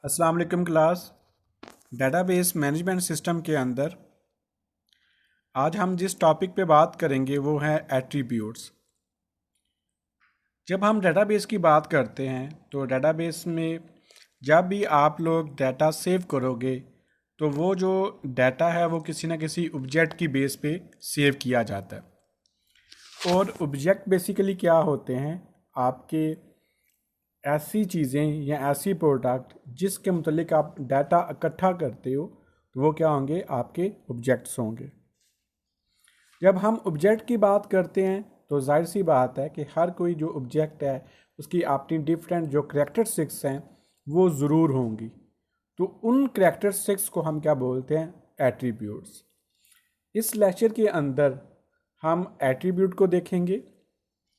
अस्सलाम वालेकुम class. Database management system के अंदर आज हम जिस टॉपिक पे बात करेंगे वो है एट्रीब्यूट्स। जब हम डेटाबेस की बात करते हैं तो डेटाबेस में जब भी आप लोग डाटा सेव करोगे तो वो जो डाटा है वो किसी न किसी ऑब्जेक्ट की बेस पे सेव किया जाता है। और ऑब्जेक्ट बेसिकली क्या होते हैं, आपके ऐसी चीज़ें या ऐसी प्रोडक्ट जिसके मुतलिक आप डाटा इकट्ठा करते हो तो वो क्या होंगे, आपके ऑब्जेक्ट्स होंगे। जब हम ऑब्जेक्ट की बात करते हैं तो जाहिर सी बात है कि हर कोई जो ऑब्जेक्ट है उसकी अपनी डिफरेंट जो करैक्टरिस्टिक्स हैं वो ज़रूर होंगी। तो उन करैक्टरिस्टिक्स को हम क्या बोलते हैं, एट्रीब्यूट्स। इस लेक्चर के अंदर हम एट्रीब्यूट को देखेंगे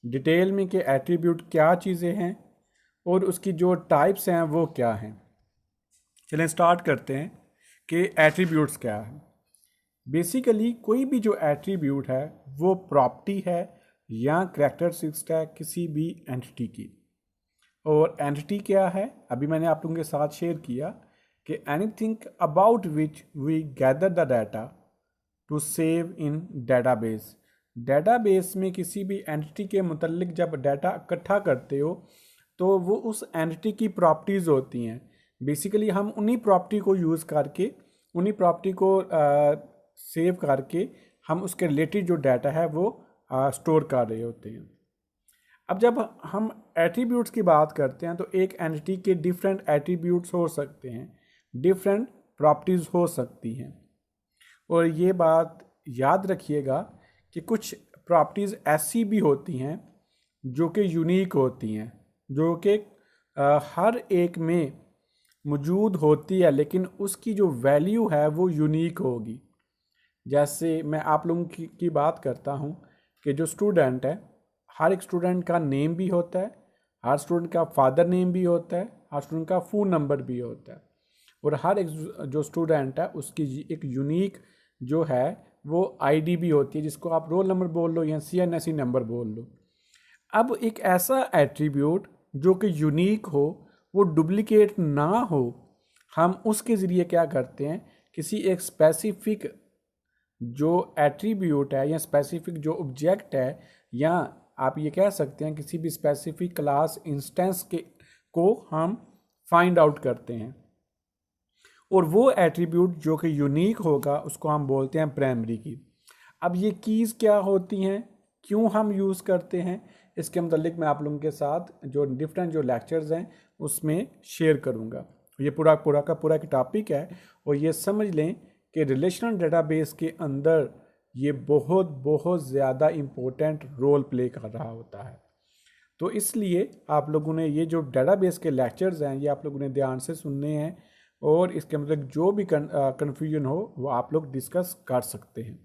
डिटेल में कि एट्रीब्यूट क्या चीज़ें हैं और उसकी जो टाइप्स हैं वो क्या हैं। चलें स्टार्ट करते हैं कि एट्रीब्यूट्स क्या है। बेसिकली कोई भी जो एट्रीब्यूट है वो प्रॉपर्टी है या करैक्टरिस्टिक्स है किसी भी एंटिटी की। और एंटिटी क्या है, अभी मैंने आप लोगों के साथ शेयर किया कि anything about which we gather the data to save in database. Database में किसी भी एंटिटी के मुतल्लिक जब डाटा इकट्ठा करते हो तो वो उस एंटिटी की प्रॉपर्टीज़ होती हैं। बेसिकली हम उन्हीं प्रॉपर्टी को यूज़ करके, उन्हीं प्रॉपर्टी को सेव करके हम उसके रिलेटेड जो डाटा है वो स्टोर कर रहे होते हैं। अब जब हम एट्रीब्यूट्स की बात करते हैं तो एक एंटिटी के डिफरेंट एट्रीब्यूट्स हो सकते हैं, डिफरेंट प्रॉपर्टीज़ हो सकती हैं। और ये बात याद रखिएगा कि कुछ प्रॉपर्टीज़ ऐसी भी होती हैं जो कि यूनिक होती हैं, जो कि हर एक में मौजूद होती है लेकिन उसकी जो वैल्यू है वो यूनिक होगी। जैसे मैं आप लोगों की बात करता हूँ कि जो स्टूडेंट है, हर एक स्टूडेंट का नेम भी होता है, हर स्टूडेंट का फादर नेम भी होता है, हर स्टूडेंट का फ़ोन नंबर भी होता है। और हर एक जो स्टूडेंट है उसकी एक यूनिक जो है वो आईडी भी होती है, जिसको आप रोल नंबर बोल लो या CNSE नंबर बोल लो। अब एक ऐसा एट्रीब्यूट जो कि यूनिक हो, वो डुप्लीकेट ना हो, हम उसके ज़रिए क्या करते हैं, किसी एक स्पेसिफिक जो एट्रीब्यूट है या स्पेसिफिक जो ऑब्जेक्ट है, या आप ये कह सकते हैं किसी भी स्पेसिफिक क्लास इंस्टेंस के को हम फाइंड आउट करते हैं। और वो एट्रीब्यूट जो कि यूनिक होगा उसको हम बोलते हैं प्राइमरी की। अब ये कीज़ क्या होती हैं, क्यों हम यूज़ करते हैं, इसके मतलब मैं आप लोगों के साथ जो डिफरेंट जो लेक्चर्स हैं उसमें शेयर करूंगा। ये पूरा का पूरा एक टॉपिक है और ये समझ लें कि रिलेशनल डेटाबेस के अंदर ये बहुत बहुत ज़्यादा इम्पोर्टेंट रोल प्ले कर रहा होता है। तो इसलिए आप लोगों ने ये जो डेटाबेस के लेक्चर्स हैं ये आप लोगों ने ध्यान से सुनने हैं और इसके मतलब जो भी कन्फ्यूजन हो वो आप लोग डिस्कस कर सकते हैं।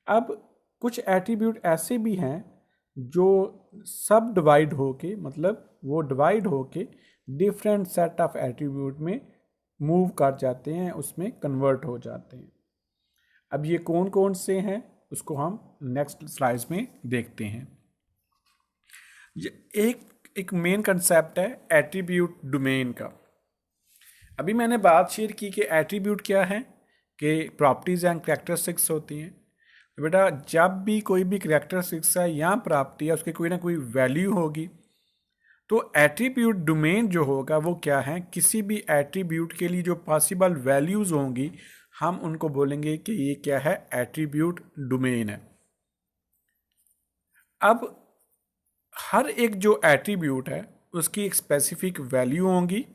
अब कुछ एट्रीब्यूट ऐसे भी हैं जो सब डिवाइड होके, मतलब वो डिवाइड होके डिफरेंट सेट ऑफ एट्रीब्यूट में मूव कर जाते हैं, उसमें कन्वर्ट हो जाते हैं। अब ये कौन कौन से हैं उसको हम नेक्स्ट स्लाइड्स में देखते हैं। एक मेन कंसेप्ट है एट्रीब्यूट डोमेन का। अभी मैंने बात शेयर की कि एट्रीब्यूट क्या है, कि प्रॉपर्टीज़ एंड करैक्टरिस्टिक्स होती हैं। तो बेटा जब भी कोई भी करैक्टरिस्टिक्स है या प्रॉपर्टी है उसकी कोई ना कोई वैल्यू होगी। तो एट्रीब्यूट डोमेन जो होगा वो क्या है, किसी भी एट्रीब्यूट के लिए जो पॉसिबल वैल्यूज़ होंगी हम उनको बोलेंगे कि ये क्या है, एट्रीब्यूट डोमेन है। अब हर एक जो एट्रीब्यूट है उसकी एक स्पेसिफिक वैल्यू होगी,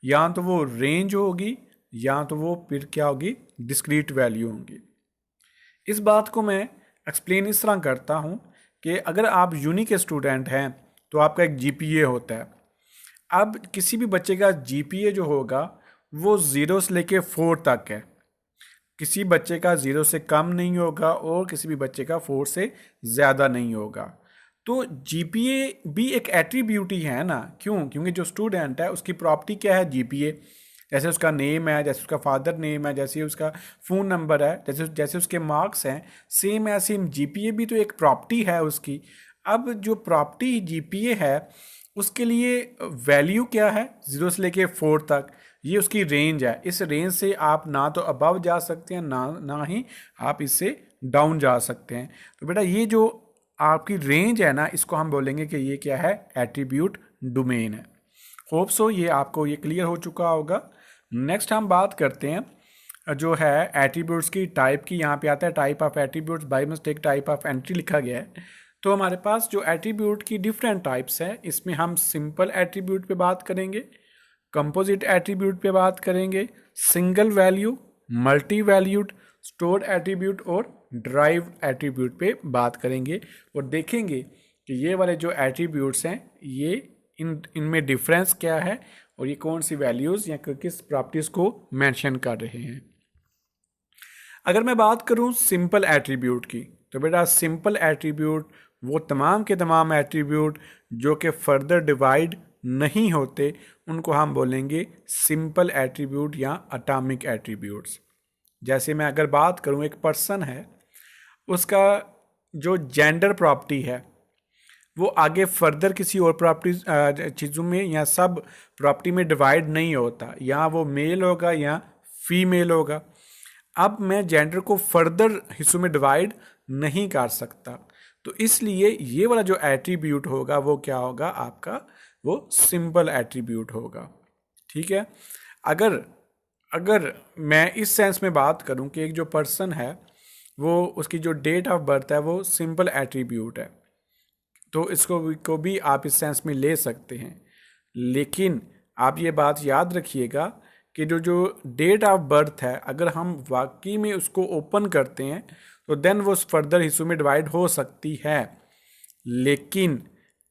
या तो वो रेंज होगी या तो वो फिर क्या होगी, डिस्क्रीट वैल्यू होंगी। इस बात को मैं एक्सप्लेन इस तरह करता हूँ कि अगर आप यूनी के स्टूडेंट हैं तो आपका एक GPA होता है। अब किसी भी बच्चे का GPA जो होगा वो 0 से लेके 4 तक है। किसी बच्चे का 0 से कम नहीं होगा और किसी भी बच्चे का 4 से ज़्यादा नहीं होगा। तो GPA भी एक एट्रीब्यूट ही है ना, क्यों, क्योंकि जो स्टूडेंट है उसकी प्रॉपर्टी क्या है, GPA। जैसे उसका नेम है, जैसे उसका फादर नेम है, जैसे उसका फ़ोन नंबर है, जैसे जैसे उसके मार्क्स हैं, सेम है सेम GPA भी तो एक प्रॉपर्टी है उसकी। अब जो प्रॉपर्टी GPA है उसके लिए वैल्यू क्या है, 0 से लेके 4 तक, ये उसकी रेंज है। इस रेंज से आप ना तो अबव जा सकते हैं ना ही आप इससे डाउन जा सकते हैं। तो बेटा ये जो आपकी रेंज है ना, इसको हम बोलेंगे कि ये क्या है, एट्रीब्यूट डोमेन है। होप सो ये आपको ये क्लियर हो चुका होगा। नेक्स्ट हम बात करते हैं जो है एट्रीब्यूट्स की टाइप की। यहाँ पे आता है type of attributes, by mistake type of entry लिखा गया है। तो हमारे पास जो एट्रीब्यूट की डिफरेंट टाइप्स हैं, इसमें हम सिंपल एट्रीब्यूट पे बात करेंगे, कंपोजिट एट्रीब्यूट पे बात करेंगे, single value, multi valued, stored attribute और ड्राइव एट्रीब्यूट पे बात करेंगे। और देखेंगे कि ये वाले जो एट्रीब्यूट्स हैं ये इनमें डिफरेंस क्या है और ये कौन सी वैल्यूज़ या किस प्रॉपर्टीज़ को मेंशन कर रहे हैं। अगर मैं बात करूं सिंपल एट्रीब्यूट की, तो बेटा सिंपल एट्रीब्यूट वो तमाम के तमाम एट्रीब्यूट जो कि फर्दर डिवाइड नहीं होते, उनको हम बोलेंगे सिंपल एट्रीब्यूट या एटॉमिक एट्रीब्यूट्स। जैसे मैं अगर बात करूं, एक पर्सन है, उसका जो जेंडर प्रॉपर्टी है वो आगे फर्दर किसी और प्रॉपर्टी चीज़ों में या सब प्रॉपर्टी में डिवाइड नहीं होता, या वो मेल होगा या फीमेल होगा। अब मैं जेंडर को फर्दर हिस्सों में डिवाइड नहीं कर सकता, तो इसलिए ये वाला जो एट्रीब्यूट होगा वो क्या होगा आपका, वो सिंपल एट्रीब्यूट होगा। ठीक है। अगर अगर मैं इस सेंस में बात करूं कि एक जो पर्सन है वो उसकी जो डेट ऑफ बर्थ है वो सिंपल एट्रीब्यूट है, तो इसको भी आप इस सेंस में ले सकते हैं। लेकिन आप ये बात याद रखिएगा कि जो जो डेट ऑफ बर्थ है, अगर हम वाकई में उसको ओपन करते हैं तो देन वो फर्दर हिस्सों में डिवाइड हो सकती है, लेकिन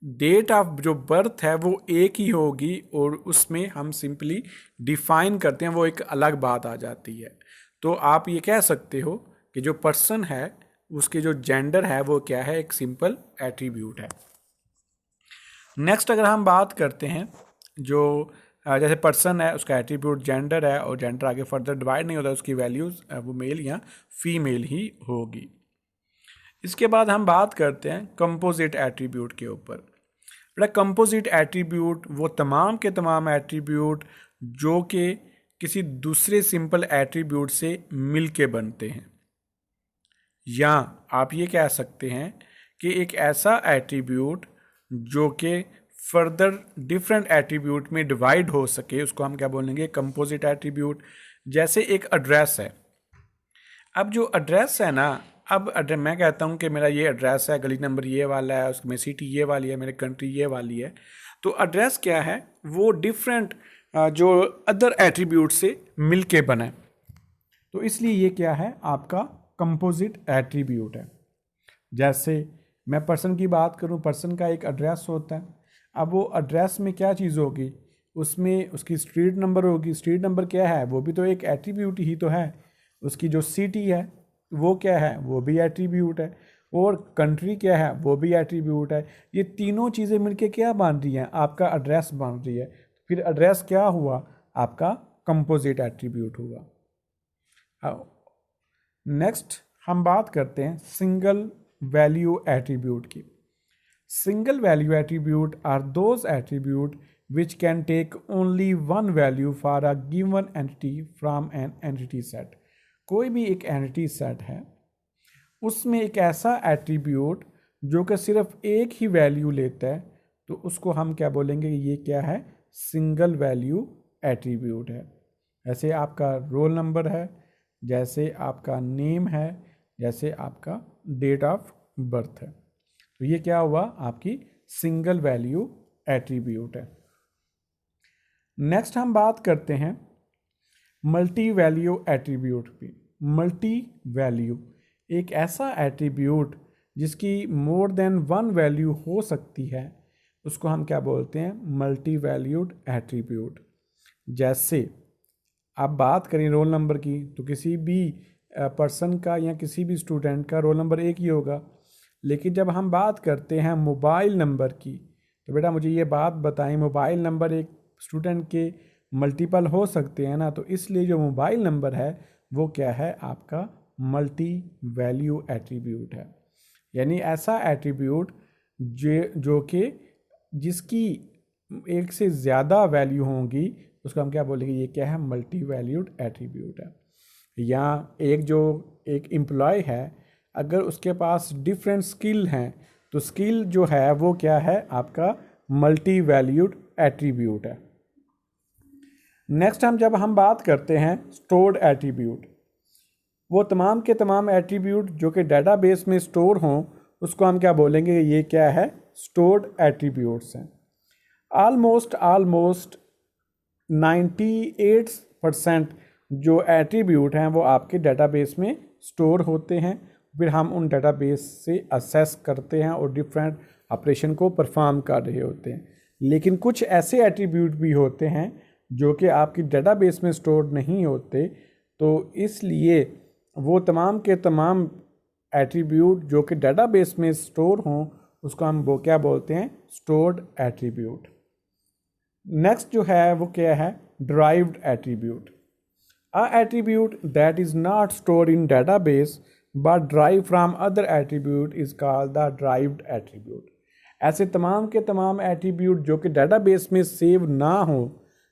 डेट ऑफ जो बर्थ है वो एक ही होगी और उसमें हम सिंपली डिफाइन करते हैं, वो एक अलग बात आ जाती है। तो आप ये कह सकते हो कि जो पर्सन है उसके जो जेंडर है वो क्या है, एक सिंपल एट्रीब्यूट है। नेक्स्ट अगर हम बात करते हैं जो जैसे पर्सन है उसका एट्रीब्यूट जेंडर है और जेंडर आगे फर्दर डिवाइड नहीं होता, उसकी वैल्यूज वो मेल या फीमेल ही होगी। इसके बाद हम बात करते हैं कंपोजिट एट्रीब्यूट के ऊपर। बेटा कंपोजिट एट्रीब्यूट वो तमाम के तमाम एट्रीब्यूट जो कि किसी दूसरे सिंपल एट्रीब्यूट से मिल के बनते हैं, या आप ये कह सकते हैं कि एक ऐसा एट्रीब्यूट जो कि फर्दर डिफरेंट एट्रीब्यूट में डिवाइड हो सके, उसको हम क्या बोलेंगे, कंपोजिट एट्रीब्यूट। जैसे एक एड्रेस है, अब जो एड्रेस है ना, अब मैं कहता हूँ कि मेरा ये एड्रेस है, गली नंबर ये वाला है, उसमें सिटी ये वाली है, मेरे कंट्री ये वाली है, तो एड्रेस क्या है, वो डिफरेंट जो अदर एट्रीब्यूट से मिल के बना है, तो इसलिए ये क्या है आपका कंपोजिट एट्रीब्यूट है। जैसे मैं पर्सन की बात करूं, पर्सन का एक एड्रेस होता है, अब वो एड्रेस में क्या चीज़ होगी, उसमें उसकी स्ट्रीट नंबर होगी। स्ट्रीट नंबर क्या है, वो भी तो एक एट्रीब्यूट ही तो है। उसकी जो सिटी है वो क्या है, वो भी एट्रीब्यूट है। और कंट्री क्या है, वो भी एट्रीब्यूट है। ये तीनों चीज़ें मिलके क्या बन रही हैं, आपका एड्रेस बन रही है। फिर एड्रेस क्या हुआ, आपका कंपोजिट एट्रीब्यूट हुआ। नेक्स्ट हम बात करते हैं सिंगल वैल्यू एट्रीब्यूट की। Single value attribute are those attribute which can take only one value for a given entity from an entity set। कोई भी एक एंटिटी सेट है, उसमें एक ऐसा एट्रीब्यूट जो कि सिर्फ एक ही वैल्यू लेता है, तो उसको हम क्या बोलेंगे, ये क्या है, सिंगल वैल्यू एट्रीब्यूट है। जैसे आपका रोल नंबर है, जैसे आपका नेम है, जैसे आपका डेट ऑफ बर्थ है, तो ये क्या हुआ, आपकी सिंगल वैल्यू एट्रीब्यूट है। नेक्स्ट हम बात करते हैं मल्टी वैल्यू एट्रीब्यूट की। मल्टी वैल्यू एक ऐसा एट्रीब्यूट जिसकी मोर देन वन वैल्यू हो सकती है, उसको हम क्या बोलते हैं, मल्टी वैल्यूड एट्रीब्यूट। जैसे आप बात करें रोल नंबर की, तो किसी भी पर्सन का या किसी भी स्टूडेंट का रोल नंबर एक ही होगा, लेकिन जब हम बात करते हैं मोबाइल नंबर की, तो बेटा मुझे ये बात बताएं, मोबाइल नंबर एक स्टूडेंट के मल्टीपल हो सकते हैं ना, तो इसलिए जो मोबाइल नंबर है वो क्या है, आपका मल्टी वैल्यू एट्रीब्यूट है। यानी ऐसा एट्रीब्यूट जो कि जिसकी एक से ज़्यादा वैल्यू होंगी उसको हम क्या बोलेंगे, ये क्या है, मल्टी वैल्यूड एट्रीब्यूट है। या एक एम्प्लॉय है, अगर उसके पास डिफरेंट स्किल हैं तो स्किल जो है वो क्या है, आपका मल्टी वैल्यूड एट्रीब्यूट है। नेक्स्ट जब हम बात करते हैं स्टोर्ड एट्रीब्यूट, वो तमाम के तमाम एट्रीब्यूट जो कि डेटाबेस में स्टोर हों उसको हम क्या बोलेंगे, ये क्या है, स्टोर्ड एट्रीब्यूट्स हैं। ऑलमोस्ट 98% जो एट्रीब्यूट हैं वो आपके डेटाबेस में स्टोर होते हैं। फिर हम उन डेटाबेस से असेस करते हैं और डिफरेंट ऑपरेशन को परफॉर्म कर रहे होते हैं। लेकिन कुछ ऐसे एट्रीब्यूट भी होते हैं जो कि आपकी डेटाबेस में स्टोर नहीं होते, तो इसलिए वो तमाम के तमाम एट्रीब्यूट जो कि डेटाबेस में स्टोर हों उसको हम वो क्या बोलते हैं, स्टोर्ड एट्रीब्यूट। नेक्स्ट जो है वो क्या है, derived attribute. A attribute that is not stored in database but derived from other attribute is called the derived attribute. ऐसे तमाम के तमाम एट्रीब्यूट जो कि डेटाबेस में सेव ना हो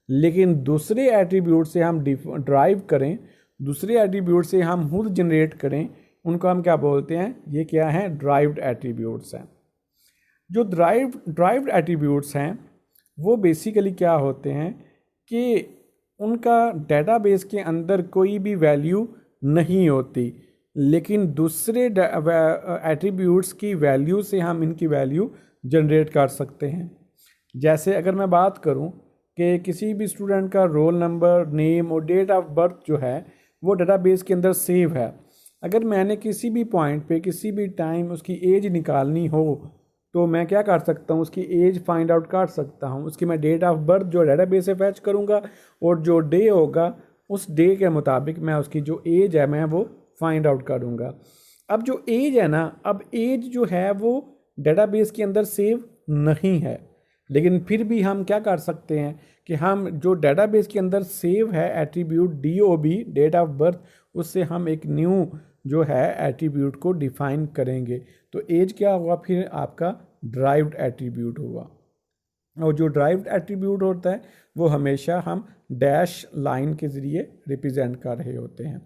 लेकिन दूसरे एट्रीब्यूट से हम ड्राइव करें, दूसरे एट्रीब्यूट से हम खुद जनरेट करें, उनको हम क्या बोलते हैं, ये क्या हैं, ड्राइव्ड एट्रीब्यूट्स हैं। जो ड्राइव्ड एट्रीब्यूट्स हैं वो बेसिकली क्या होते हैं कि उनका डेटाबेस के अंदर कोई भी वैल्यू नहीं होती, लेकिन दूसरे एट्रीब्यूट्स की वैल्यू से हम इनकी वैल्यू जनरेट कर सकते हैं। जैसे अगर मैं बात करूं कि किसी भी स्टूडेंट का रोल नंबर, नेम और डेट ऑफ बर्थ जो है वो डेटाबेस के अंदर सेव है। अगर मैंने किसी भी पॉइंट पे किसी भी टाइम उसकी एज निकालनी हो तो मैं क्या कर सकता हूँ, उसकी एज फाइंड आउट कर सकता हूँ। उसकी मैं डेट ऑफ बर्थ जो डेटाबेस से फैच करूँगा और जो डे होगा उस डे के मुताबिक मैं उसकी जो एज है मैं वो फाइंड आउट करूँगा। अब जो एज है ना, अब एज जो है वो डेटाबेस के अंदर सेव नहीं है, लेकिन फिर भी हम क्या कर सकते हैं कि हम जो डेटाबेस के अंदर सेव है attribute DOB, date of birth, उससे हम एक न्यू जो है एट्रीब्यूट को डिफाइन करेंगे। तो एज क्या होगा, फिर आपका ड्राइव्ड एट्रीब्यूट होगा। और जो ड्राइव्ड एट्रीब्यूट होता है वो हमेशा हम डैश लाइन के ज़रिए रिप्रेजेंट कर रहे होते हैं।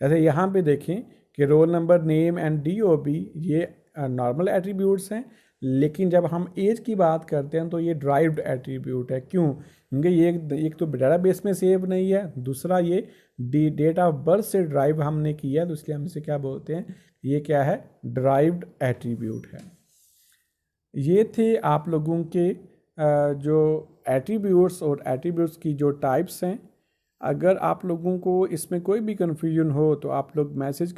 जैसे यहाँ पे देखें कि roll number, name and DOB ये नॉर्मल एट्रीब्यूट्स हैं, लेकिन जब हम एज की बात करते हैं तो ये ड्राइव्ड एट्रीब्यूट है। क्यों? क्योंकि ये एक तो डेटाबेस में सेव नहीं है, दूसरा ये डेट ऑफ बर्थ से ड्राइव हमने किया है, तो इसलिए हम इसे क्या बोलते हैं, ये क्या है, ड्राइव्ड एट्रीब्यूट है। ये थे आप लोगों के जो एट्रीब्यूट्स और एट्रीब्यूट्स की जो टाइप्स हैं। अगर आप लोगों को इसमें कोई भी कन्फ्यूजन हो तो आप लोग मैसेज